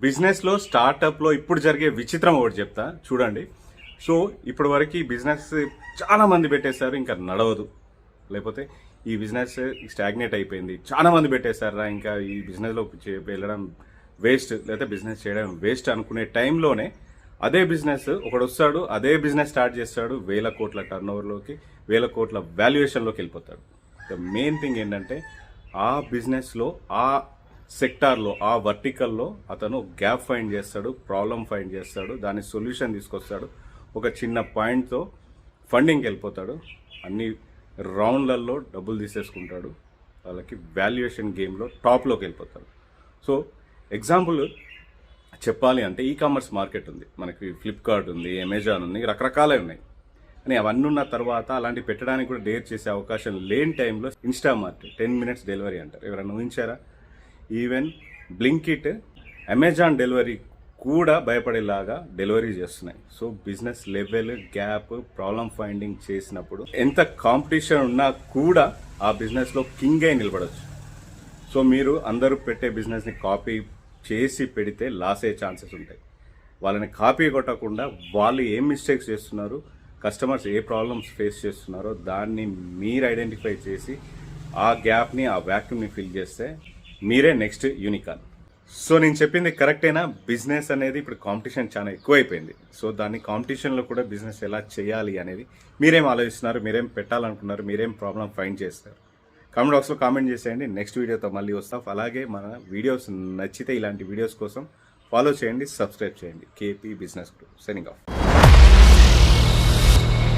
బిజినెస్లో స్టార్టప్లో ఇప్పుడు జరిగే విచిత్రం ఒకటి చెప్తా చూడండి. సో ఇప్పటి వరకు ఈ బిజినెస్ చాలా మంది పెట్టేశారు, ఇంకా నడవదు, లేకపోతే ఈ బిజినెస్ స్టాగ్నేట్ అయిపోయింది, చాలా మంది పెట్టేశారా, ఇంకా ఈ బిజినెస్లో వెళ్ళడం వేస్ట్, లేకపోతే బిజినెస్ చేయడం వేస్ట్ అనుకునే టైంలోనే అదే బిజినెస్ ఒకడు వస్తాడు, అదే బిజినెస్ స్టార్ట్ చేస్తాడు, 1000 కోట్ల టర్న్ ఓవర్లోకి, 1000 కోట్ల వాల్యుయేషన్లోకి వెళ్ళిపోతాడు. ద మెయిన్ థింగ్ ఏంటంటే ఆ బిజినెస్లో, ఆ సెక్టార్లో, ఆ వర్టికల్లో అతను గ్యాప్ ఫైండ్ చేస్తాడు, ప్రాబ్లం ఫైండ్ చేస్తాడు, దాని సొల్యూషన్ తీసుకొస్తాడు, ఒక చిన్న పాయింట్తో ఫండింగ్కి వెళ్ళిపోతాడు, అన్ని రౌండ్లలో డబ్బులు తీసేసుకుంటాడు, వాళ్ళకి వాల్యుయేషన్ గేమ్లో టాప్లోకి వెళ్ళిపోతాడు. సో ఎగ్జాంపుల్ చెప్పాలి అంటే ఈ కామర్స్ మార్కెట్ ఉంది, మనకి ఫ్లిప్కార్ట్ ఉంది, అమెజాన్ ఉంది, రకరకాలే ఉన్నాయి. అని అవన్నీ ఉన్న తర్వాత అలాంటి పెట్టడానికి కూడా డేర్ చేసే అవకాశం లేని టైంలో ఇన్స్టామార్ట్ 10 minutes డెలివరీ అంటారు. ఎవరైనా ఊహించారా? ఈవెన్ బ్లింకిట్, అమెజాన్ డెలివరీ కూడా భయపడేలాగా డెలివరీ చేస్తున్నాయి. So business level, gap, problem finding చేసినప్పుడు ఎంత కాంపిటీషన్ ఉన్నా కూడా ఆ బిజినెస్లో కింగ్ అయి నిలబడచ్చు. సో మీరు అందరూ పెట్టే బిజినెస్ని కాపీ చేసి పెడితే లాస్ అయ్యే ఛాన్సెస్ ఉంటాయి. వాళ్ళని కాపీ కొట్టకుండా వాళ్ళు ఏం మిస్టేక్స్ చేస్తున్నారు, కస్టమర్స్ ఏ ప్రాబ్లమ్స్ ఫేస్ చేస్తున్నారో దాన్ని మీరు ఐడెంటిఫై చేసి ఆ గ్యాప్ని, ఆ వ్యాక్యూమ్ని ఫిల్ చేస్తే మీరే నెక్స్ట్ యూనికార్న్. సో నేను చెప్పింది కరెక్టేనా? బిజినెస్ అనేది ఇప్పుడు కాంపిటీషన్ చాలా ఎక్కువైపోయింది. సో దాన్ని కాంపిటీషన్లో కూడా బిజినెస్ ఎలా చేయాలి అనేది మీరేం ఆలోచిస్తున్నారు, మీరేం పెట్టాలనుకున్నారు, మీరేం ప్రాబ్లం ఫైండ్ చేస్తారు? కామెంట్ బాక్స్లో కామెంట్ చేసేయండి. నెక్స్ట్ వీడియోతో మళ్ళీ వస్తాం. అలాగే మన వీడియోస్ నచ్చితే ఇలాంటి వీడియోస్ కోసం ఫాలో చేయండి, సబ్స్క్రైబ్ చేయండి. KP business group signing off.